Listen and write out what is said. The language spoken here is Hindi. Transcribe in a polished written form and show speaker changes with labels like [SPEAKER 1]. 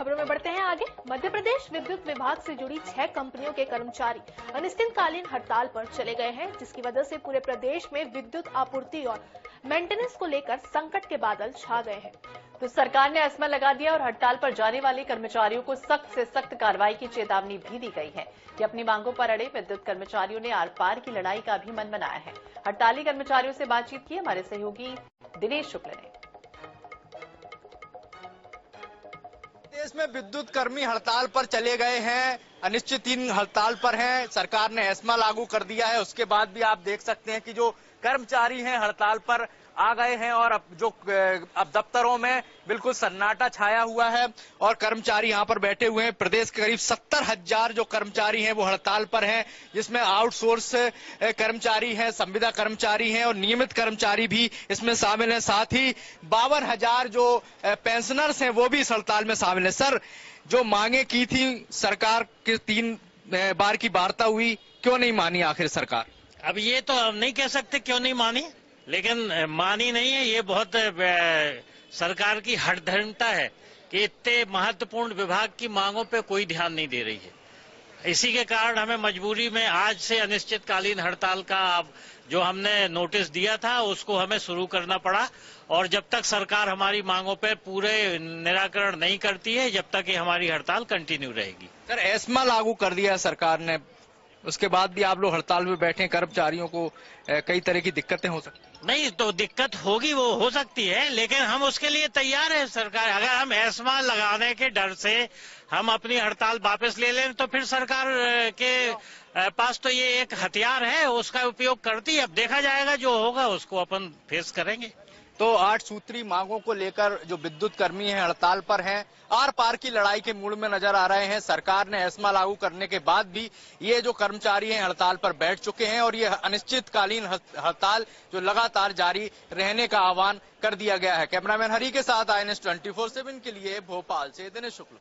[SPEAKER 1] खबरों में बढ़ते हैं आगे। मध्य प्रदेश विद्युत विभाग से जुड़ी 6 कंपनियों के कर्मचारी अनिश्चितकालीन हड़ताल पर चले गए हैं, जिसकी वजह से पूरे प्रदेश में विद्युत आपूर्ति और मेंटेनेंस को लेकर संकट के बादल छा गए हैं।
[SPEAKER 2] तो सरकार ने अजमा लगा दिया और हड़ताल पर जाने वाले कर्मचारियों को सख्त से सख्त कार्रवाई की चेतावनी भी दी गई है कि अपनी मांगों पर अड़े विद्युत कर्मचारियों ने आर पार की लड़ाई का भी मन बनाया है। हड़ताली कर्मचारियों से बातचीत की हमारे सहयोगी दिनेश शुक्ल ने।
[SPEAKER 3] देश में विद्युत कर्मी हड़ताल पर चले गए हैं, अनिश्चितकालीन हड़ताल पर हैं। सरकार ने एस्मा लागू कर दिया है। उसके बाद भी आप देख सकते हैं कि जो कर्मचारी हैं हड़ताल पर आ गए हैं और अब दफ्तरों में बिल्कुल सन्नाटा छाया हुआ है और कर्मचारी यहां पर बैठे हुए हैं। प्रदेश के करीब 70,000 जो कर्मचारी हैं वो हड़ताल पर हैं, जिसमें आउटसोर्स कर्मचारी हैं, संविदा कर्मचारी हैं और नियमित कर्मचारी भी इसमें शामिल हैं। साथ ही 52,000 जो पेंशनर्स हैं वो भी इस हड़ताल में शामिल हैं। सर, जो मांगे की थी सरकार के 3 बार की वार्ता हुई, क्यों नहीं मानी आखिर सरकार?
[SPEAKER 4] अब ये तो हम नहीं कह सकते क्यों नहीं मानी, लेकिन मानी नहीं है। ये बहुत सरकार की हठधर्मिता है कि इतने महत्वपूर्ण विभाग की मांगों पे कोई ध्यान नहीं दे रही है। इसी के कारण हमें मजबूरी में आज से अनिश्चितकालीन हड़ताल का जो हमने नोटिस दिया था उसको हमें शुरू करना पड़ा और जब तक सरकार हमारी मांगों पे पूरे निराकरण नहीं करती है जब तक ये हमारी हड़ताल कंटिन्यू रहेगी।
[SPEAKER 3] सर, एस्मा लागू कर दिया सरकार ने, उसके बाद भी आप लोग हड़ताल में बैठे, कर्मचारियों को कई तरह की दिक्कतें हो सकती?
[SPEAKER 4] नहीं तो दिक्कत होगी, वो हो सकती है, लेकिन हम उसके लिए तैयार है। सरकार अगर हम एस्मा लगाने के डर से हम अपनी हड़ताल वापस ले लें तो फिर सरकार के पास तो ये एक हथियार है, उसका उपयोग करती है। अब देखा जाएगा, जो होगा उसको अपन फेस करेंगे।
[SPEAKER 3] तो 8 सूत्री मांगों को लेकर जो विद्युत कर्मी हैं हड़ताल पर हैं, आर पार की लड़ाई के मूड में नजर आ रहे हैं। सरकार ने एस्मा लागू करने के बाद भी ये जो कर्मचारी हैं हड़ताल पर बैठ चुके हैं और ये अनिश्चितकालीन हड़ताल जो लगातार जारी रहने का आह्वान कर दिया गया है। कैमरामैन हरी के साथ INS 24/7 के लिए भोपाल से दिनेश शुक्ल।